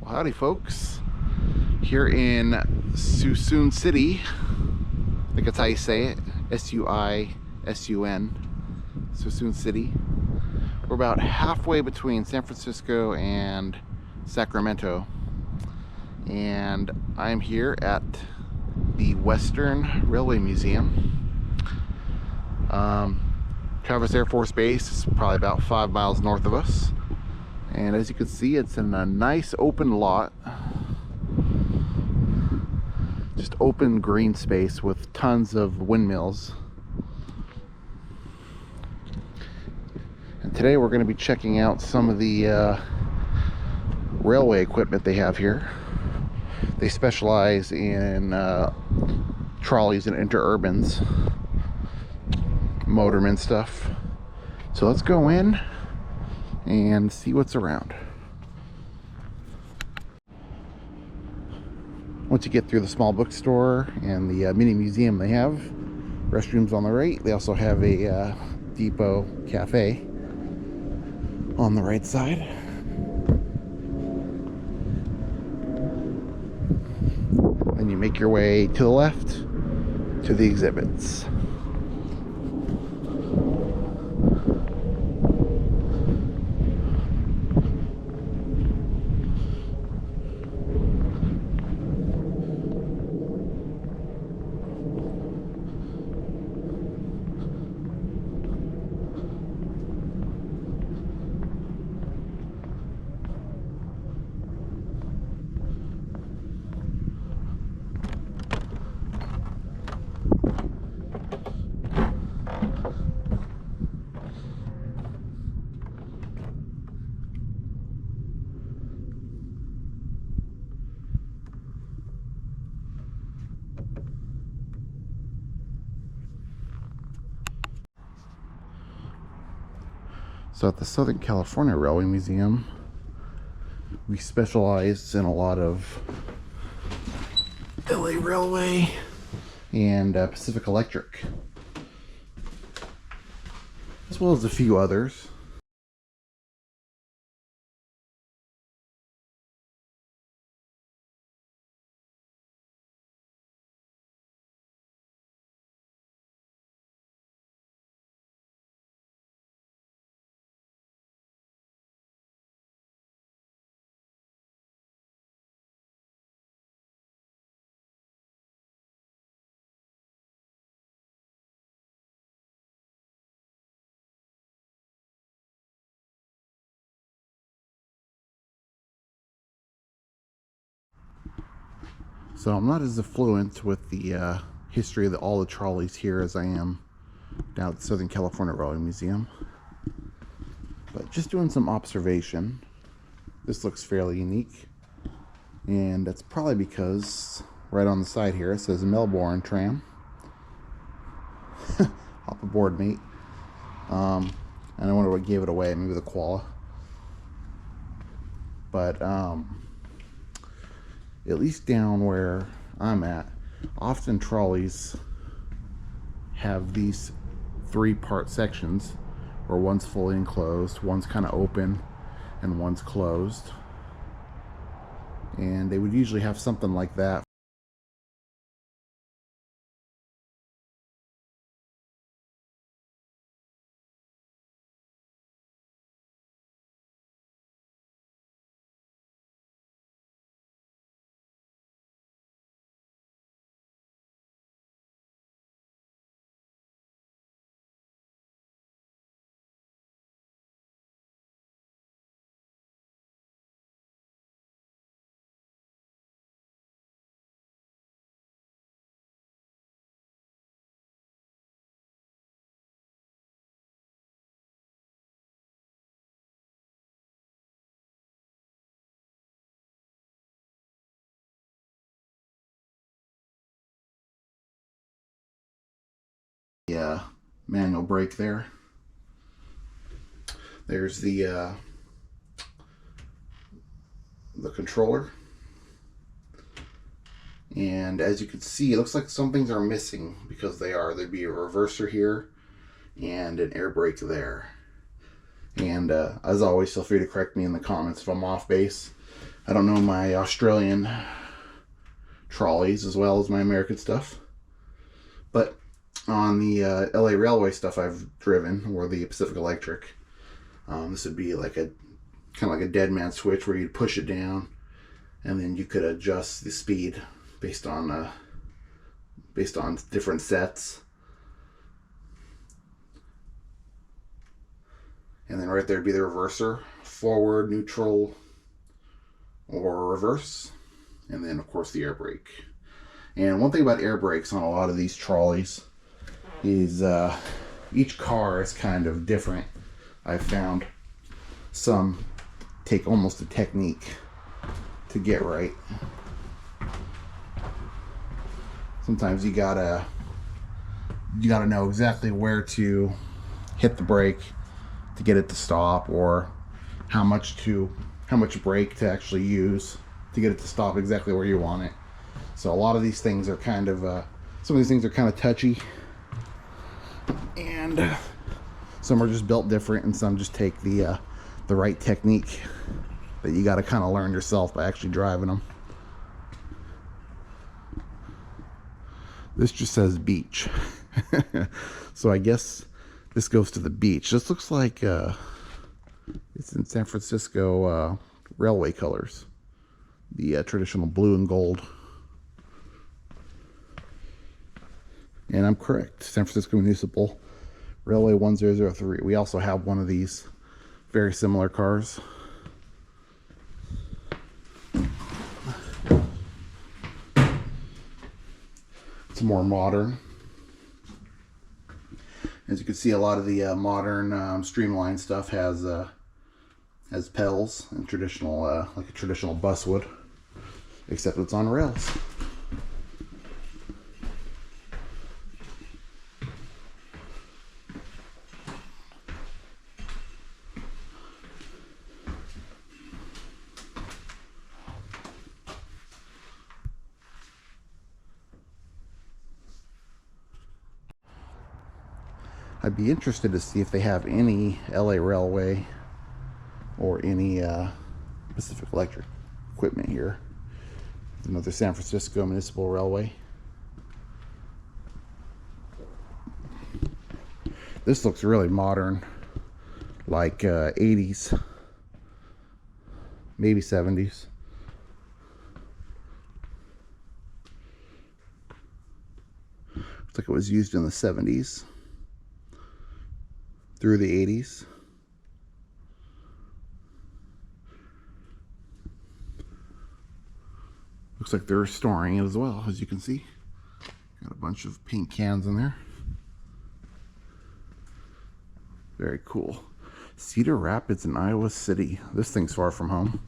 Howdy folks, here in Suisun City, I think that's how you say it, S-U-I-S-U-N, Suisun City. We're about halfway between San Francisco and Sacramento, and I'm here at the Western Railway Museum. Travis Air Force Base is probably about 5 miles north of us. And as you can see, it's in a nice open lot. Just open green space with tons of windmills. And today we're going to be checking out some of the railway equipment they have here. They specialize in trolleys and interurbans, motorman stuff. So let's go in and see what's around. Once you get through the small bookstore and the mini museum they have, restrooms on the right. They also have a depot cafe on the right side. Then you make your way to the left to the exhibits. So at the Southern California Railway Museum, we specialize in a lot of LA Railway and Pacific Electric, as well as a few others. So I'm not as affluent with the history of all the trolleys here as I am down at the Southern California Railway Museum. But just doing some observation, this looks fairly unique. And that's probably because right on the side here it says Melbourne Tram. Hop aboard, mate. And I wonder what gave it away, maybe the koala. But at least down where I'm at, often trolleys have these three-part sections where one's fully enclosed, one's kind of open, and one's closed. And they would usually have something like that. The manual brake there. There's the controller, and as you can see, it looks like some things are missing because they are. There'd be a reverser here and an air brake there. And as always, feel free to correct me in the comments if I'm off base. I don't know my Australian trolleys as well as my American stuff. But on the LA Railway stuff I've driven, or the Pacific Electric, this would be like a kind of like a dead man switch where you'd push it down, and then you could adjust the speed based on different sets. And then right there would be the reverser, forward, neutral, or reverse. And then of course the air brake. And one thing about air brakes on a lot of these trolleys is each car is kind of different. I've found some take almost a technique to get right. Sometimes you gotta know exactly where to hit the brake to get it to stop, or how much brake to actually use to get it to stop exactly where you want it. So a lot of these things are kind of some of these things are kind of touchy, and some are just built different, and some just take the right technique that you got to kind of learn yourself by actually driving them. This just says beach. So I guess this goes to the beach. This looks like it's in San Francisco railway colors. The traditional blue and gold. And I'm correct. San Francisco Municipal Railway 1003. We also have one of these very similar cars. It's more modern. As you can see, a lot of the modern streamlined stuff has pedals and traditional, like a traditional bus would, except it's on rails. I'd be interested to see if they have any LA Railway or any Pacific Electric equipment here. Another San Francisco Municipal Railway. This looks really modern, like 80s, maybe 70s. Looks like it was used in the 70s. Through the 80s. Looks like they're restoring it as well, as you can see. Got a bunch of paint cans in there. Very cool. Cedar Rapids in Iowa City. This thing's far from home.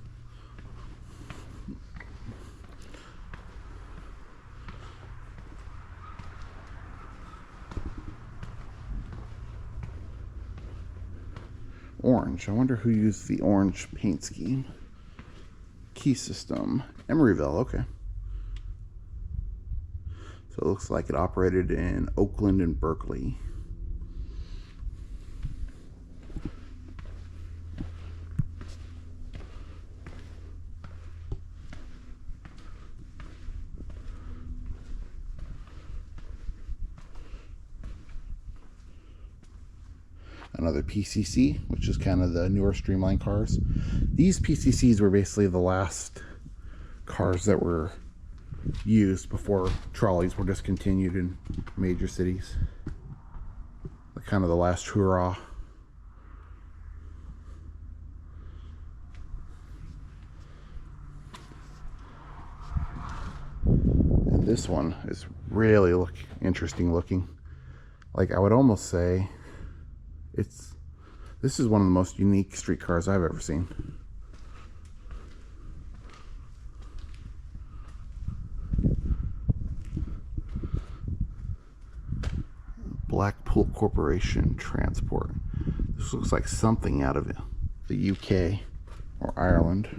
Orange. I wonder who used the orange paint scheme. Key system. Emeryville. Okay. So it looks like it operated in Oakland and Berkeley. Another PCC, which is kind of the newer streamlined cars. These PCCs were basically the last cars that were used before trolleys were discontinued in major cities. Kind of the last hurrah. And this one is really interesting looking. Like, I would almost say this is one of the most unique streetcars I've ever seen. Blackpool Corporation Transport. This looks like something out of the UK or Ireland.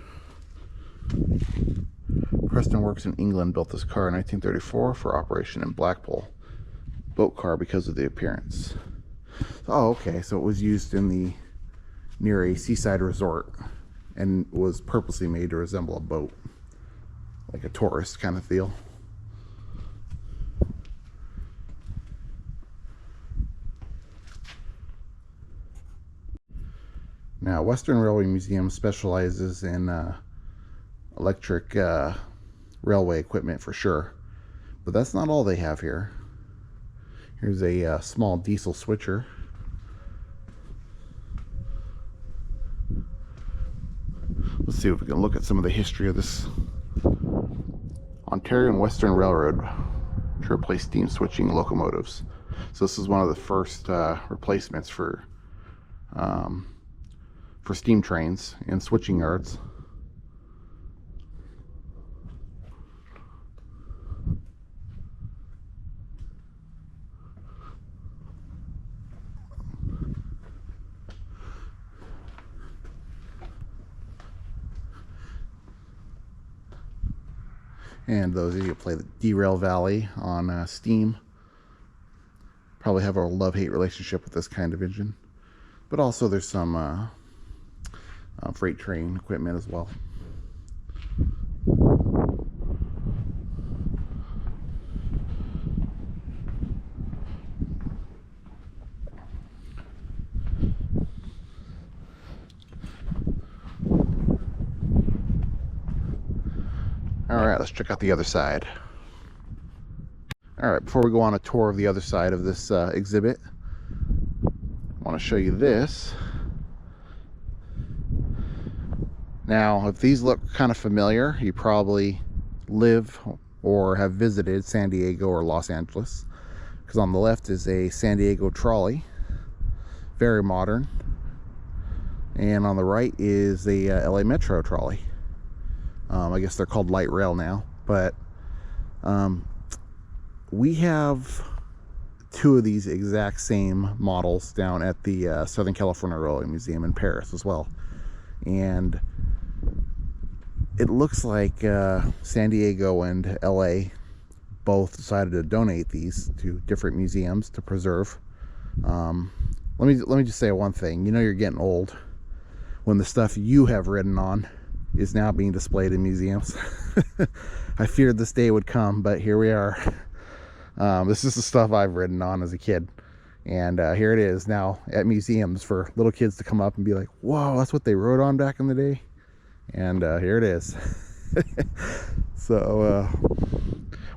Preston Works in England built this car in 1934 for operation in Blackpool. Boat car because of the appearance. Oh, okay, so it was used in the near a seaside resort and was purposely made to resemble a boat, like a tourist kind of feel. Now, Western Railway Museum specializes in electric railway equipment for sure, but that's not all they have here. Here's a small diesel switcher. Let's see if we can look at some of the history of this. Ontario and Western Railroad to replace steam switching locomotives. So this is one of the first replacements for steam trains in switching yards. And those of you who play the Derail Valley on Steam probably have a love-hate relationship with this kind of engine. But also there's some freight train equipment as well. Alright, let's check out the other side. Alright, before we go on a tour of the other side of this exhibit, I want to show you this. Now, if these look kind of familiar, you probably live or have visited San Diego or Los Angeles, because on the left is a San Diego trolley, very modern, and on the right is a LA Metro trolley. I guess they're called light rail now, but we have two of these exact same models down at the Southern California Railway Museum in Paris as well. And it looks like San Diego and LA both decided to donate these to different museums to preserve. Let me just say one thing. You know you're getting old when the stuff you have ridden on is now being displayed in museums. I feared this day would come, but here we are. This is the stuff I've ridden on as a kid, and here it is now at museums for little kids to come up and be like, whoa, that's what they rode on back in the day. And here it is. So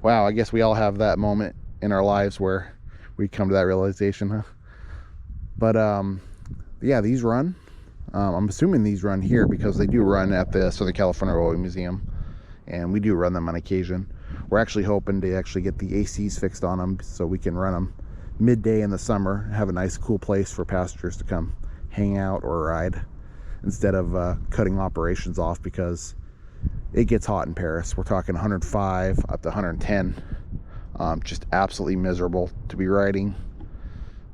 wow, I guess we all have that moment in our lives where we come to that realization, huh? But yeah, these run. I'm assuming these run here because they do run at the Southern California Railway Museum, and we do run them on occasion. We're actually hoping to actually get the ACs fixed on them so we can run them midday in the summer, have a nice cool place for passengers to come hang out or ride, instead of cutting operations off, because it gets hot in Paris. We're talking 105 up to 110. Just absolutely miserable to be riding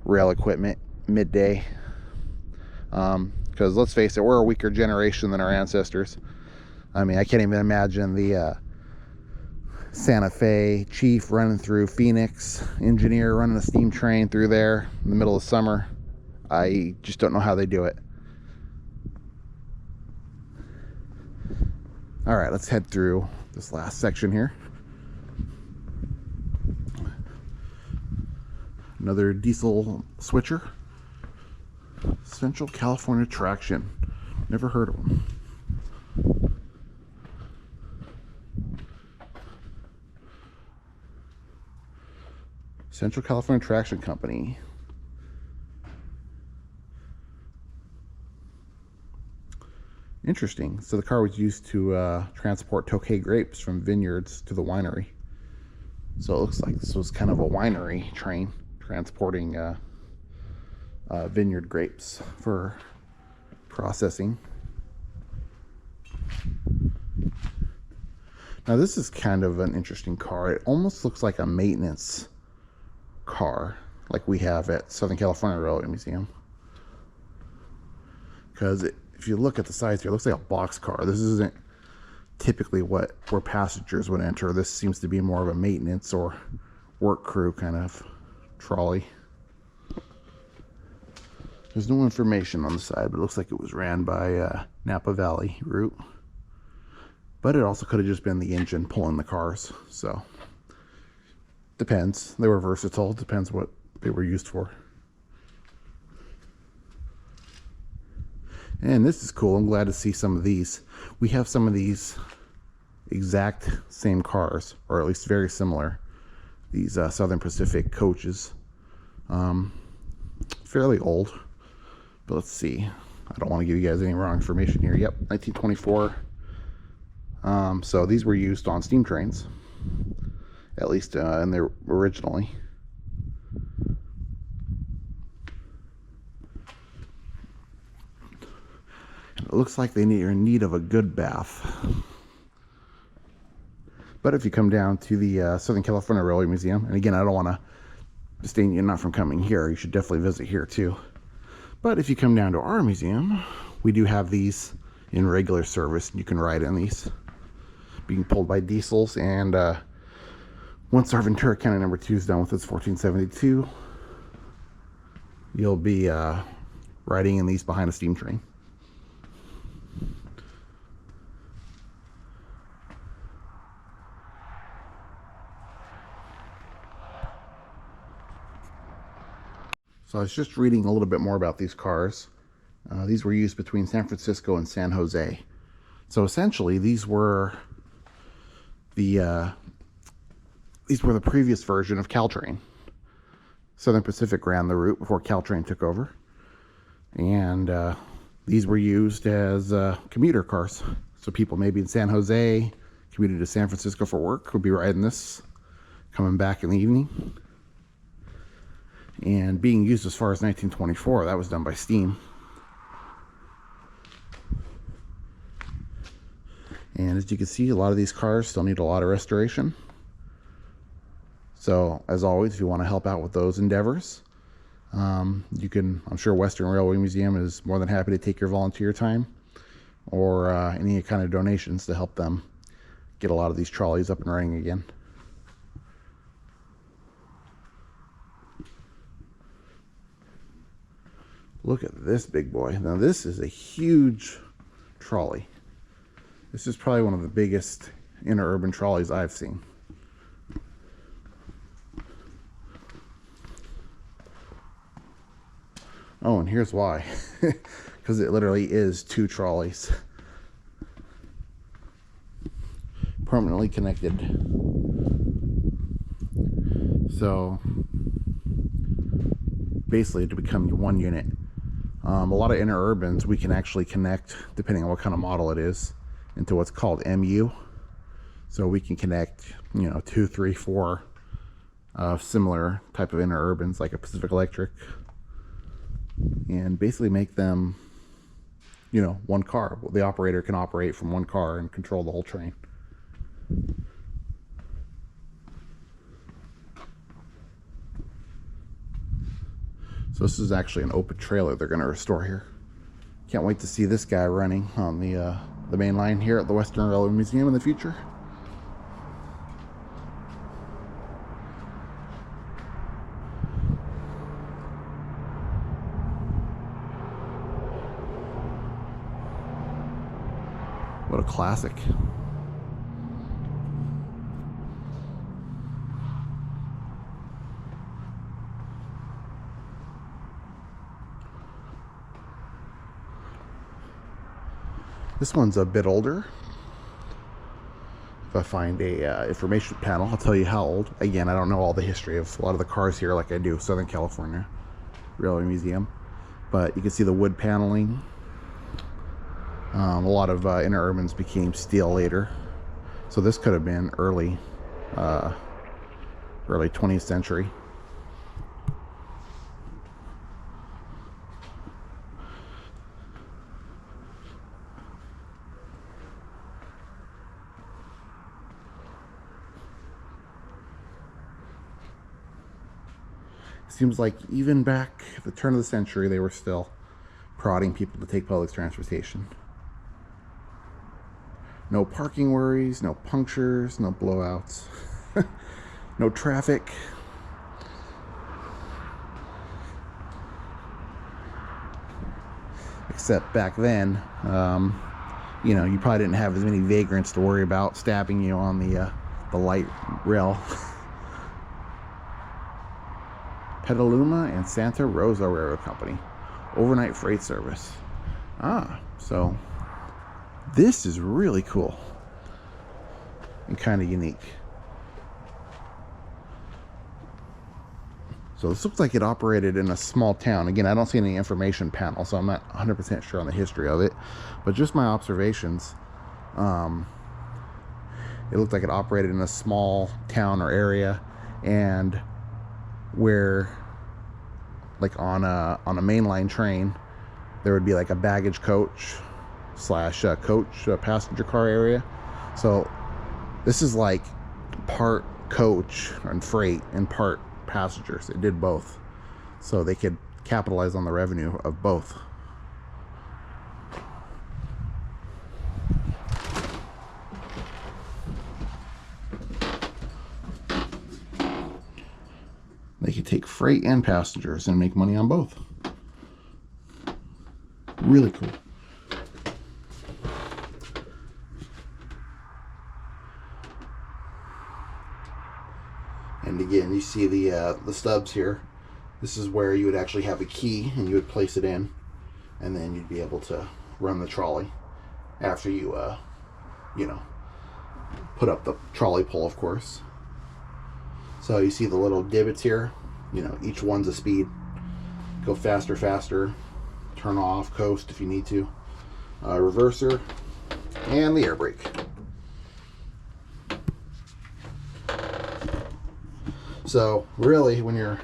rail equipment midday. Because let's face it, we're a weaker generation than our ancestors. I mean, I can't even imagine the Santa Fe chief running through Phoenix, engineer running a steam train through there in the middle of summer. I just don't know how they do it. All right, let's head through this last section here. Another diesel switcher. Central California Traction. Never heard of them. Central California Traction Company. Interesting. So the car was used to transport Tokay grapes from vineyards to the winery. So it looks like this was kind of a winery train transporting vineyard grapes for processing. Now this is kind of an interesting car. It almost looks like a maintenance car like we have at Southern California Railway Museum, because if you look at the sides here, it looks like a box car. This isn't typically where passengers would enter. This seems to be more of a maintenance or work crew kind of trolley. There's no information on the side, but it looks like it was ran by Napa Valley route. But it also could have just been the engine pulling the cars. So, depends. They were versatile. Depends what they were used for. And this is cool. I'm glad to see some of these. We have some of these exact same cars, or at least very similar. These Southern Pacific coaches. Fairly old. But let's see. I don't want to give you guys any wrong information here. Yep, 1924. So these were used on steam trains, at least in their originally. It looks like they are in need of a good bath. But if you come down to the Southern California Railway Museum, and again, I don't want to disdain you not from coming here. You should definitely visit here too. But if you come down to our museum, we do have these in regular service. You can ride in these, being pulled by diesels. And once our Ventura County number 2 is done with its 1472, you'll be riding in these behind a steam train. So I was just reading a little bit more about these cars. These were used between San Francisco and San Jose. So essentially, these were the previous version of Caltrain. Southern Pacific ran the route before Caltrain took over, and these were used as commuter cars. So people maybe in San Jose commuted to San Francisco for work would be riding this, coming back in the evening. And being used as far as 1924, that was done by steam. And as you can see, a lot of these cars still need a lot of restoration. So, as always, if you want to help out with those endeavors, you can, I'm sure Western Railway Museum is more than happy to take your volunteer time or any kind of donations to help them get a lot of these trolleys up and running again. Look at this big boy. Now this is a huge trolley. This is probably one of the biggest interurban trolleys I've seen. Oh, and here's why. Because it literally is 2 trolleys. Permanently connected. So basically to become one unit. A lot of interurbans we can actually connect, depending on what kind of model it is, into what's called MU. So we can connect, 2, 3, 4 similar type of interurbans like a Pacific Electric, and basically make them, one car. The operator can operate from one car and control the whole train. So this is actually an open trailer they're going to restore here. Can't wait to see this guy running on the main line here at the Western Railway Museum in the future. What a classic. This one's a bit older. If I find a information panel, I'll tell you how old. Again, I don't know all the history of a lot of the cars here like I do Southern California Railway Museum. But you can see the wood paneling. A lot of interurbans became steel later. So this could have been early 20th century. Seems like even back at the turn of the century, they were still prodding people to take public transportation. No parking worries, no punctures, no blowouts, no traffic. except back then, you know, you probably didn't have as many vagrants to worry about stabbing you on the light rail. Petaluma and Santa Rosa Railroad Company, overnight freight service. So this is really cool and kind of unique. So this looks like it operated in a small town. Again, I don't see any information panel, so I'm not 100% sure on the history of it. But just my observations, it looked like it operated in a small town or area, and where, like on a mainline train, there would be like a baggage coach slash coach passenger car area. So this is like part coach and freight and part passengers. It did both, so they could capitalize on the revenue of both. They could take freight and passengers and make money on both. Really cool. And again, you see the stubs here. This is where you would actually have a key, and you would place it in, and then you'd be able to run the trolley after you, you know, put up the trolley pole, of course. So you see the little divots here. You know, each one's a speed. Go faster, faster. Turn off, coast if you need to. Reverser, and the air brake. So really, when you're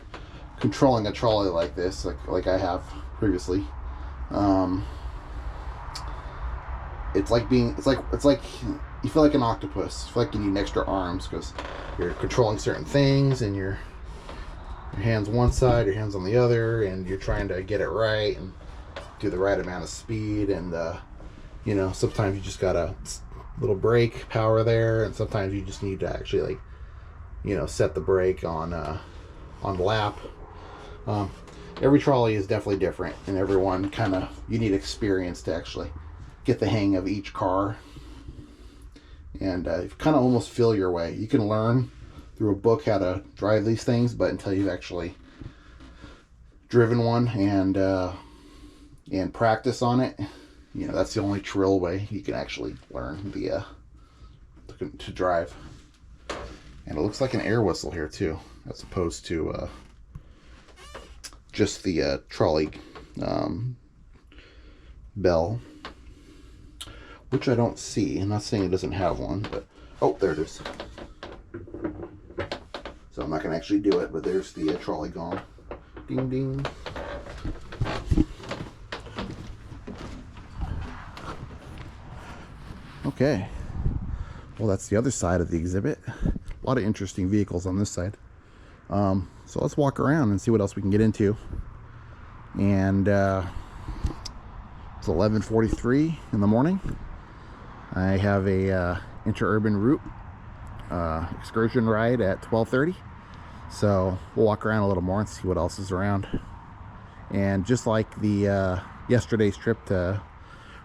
controlling a trolley like this, like I have previously, it's like you feel like an octopus. You feel like you need extra arms because you're controlling certain things, and your hands one side, your hands on the other, and you're trying to get it right and do the right amount of speed. And you know, sometimes you just got a little brake power there, and sometimes you just need to actually, like, you know, set the brake on the lap. Every trolley is definitely different, and everyone kind of, you need experience to actually get the hang of each car, and kind of almost feel your way. You can learn through a book how to drive these things, but until you've actually driven one and practice on it, you know, that's the only real way you can actually learn to drive. And it looks like an air whistle here too, as opposed to just the trolley bell, which I don't see. I'm not saying it doesn't have one, but oh, there it is. So I'm not going to actually do it, but there's the trolley gong. Ding, ding. Okay. Well, that's the other side of the exhibit. A lot of interesting vehicles on this side. So let's walk around and see what else we can get into. And it's 11:43 in the morning. I have a interurban route excursion ride at 12:30. So we'll walk around a little more and see what else is around. And just like the yesterday's trip to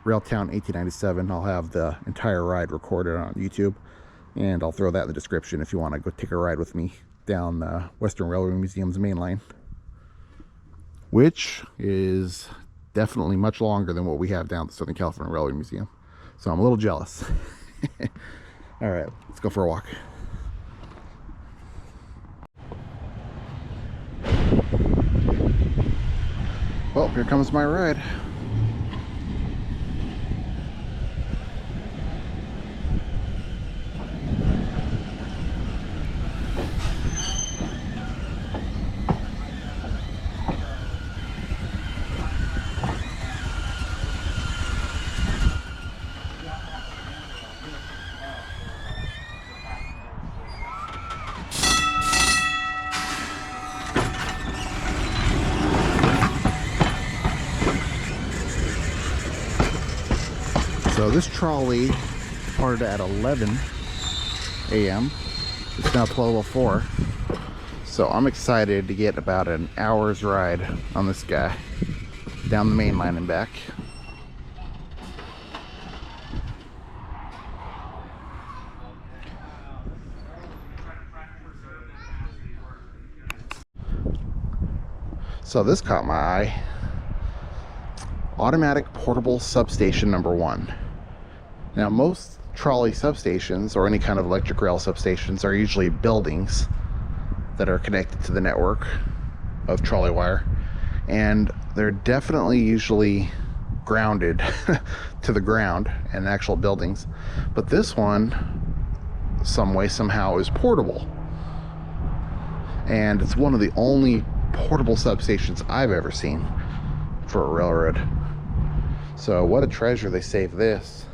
Railtown 1897, I'll have the entire ride recorded on YouTube, and I'll throw that in the description if you want to go take a ride with me down the Western Railway Museum's main line, which is definitely much longer than what we have down at the Southern California Railway Museum. So I'm a little jealous. All right, let's go for a walk. Well, here comes my ride. So this trolley departed at 11 a.m. It's now 12:04. So I'm excited to get about an hour's ride on this guy down the main line and back. So this caught my eye. Automatic portable substation number 1. Now most trolley substations or any kind of electric rail substations are usually buildings that are connected to the network of trolley wire, and they're definitely usually grounded to the ground in actual buildings. But this one, some way, somehow, is portable, and it's one of the only portable substations I've ever seen for a railroad. So what a treasure they saved this.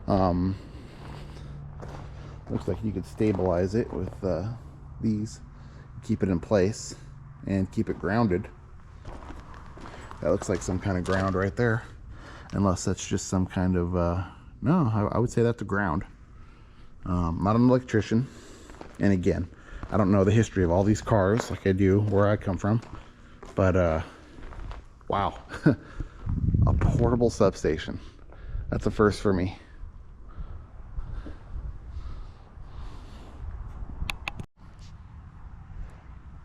Looks like you could stabilize it with these, keep it in place and keep it grounded. That looks like some kind of ground right there, unless that's just some kind of no, I would say that's a ground. Not an electrician, and again, I don't know the history of all these cars like I do where I come from, but wow. A portable substation, that's a first for me.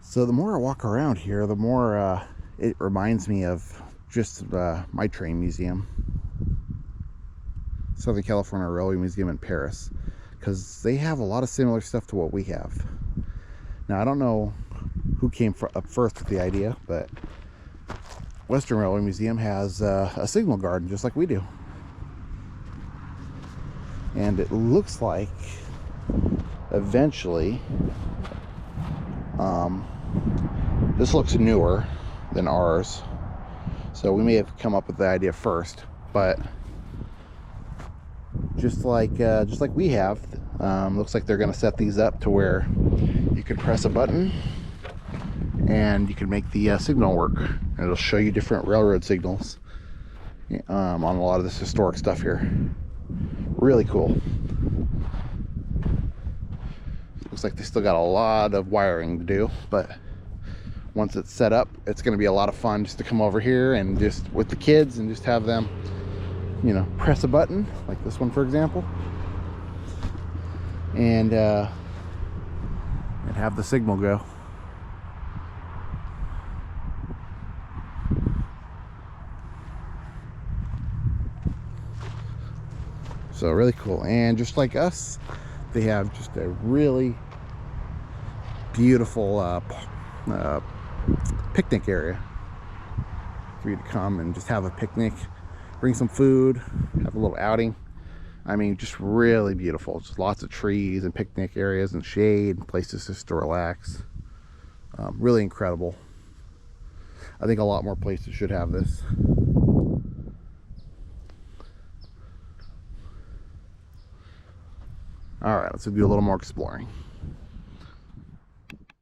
So the more I walk around here, the more it reminds me of just my train museum, Southern California Railway Museum in Paris, because they have a lot of similar stuff to what we have. Now I don't know who came up first with the idea, but Western Railway Museum has a signal garden just like we do, and it looks like eventually this looks newer than ours, so we may have come up with the idea first, but just like we have, looks like they're going to set these up to where you can press a button and you can make the signal work, and it'll show you different railroad signals on a lot of this historic stuff here. Really cool. Looks like they still got a lot of wiring to do, but once it's set up, it's going to be a lot of fun just to come over here and just with the kids and just have them, you know, press a button like this one, for example, and have the signal go. So really cool. And just like us, they have just a really beautiful picnic area for you to come and just have a picnic, bring some food, have a little outing. I mean, just really beautiful. Just lots of trees and picnic areas and shade, places just to relax. Really incredible. I think a lot more places should have this. All right, let's do a little more exploring.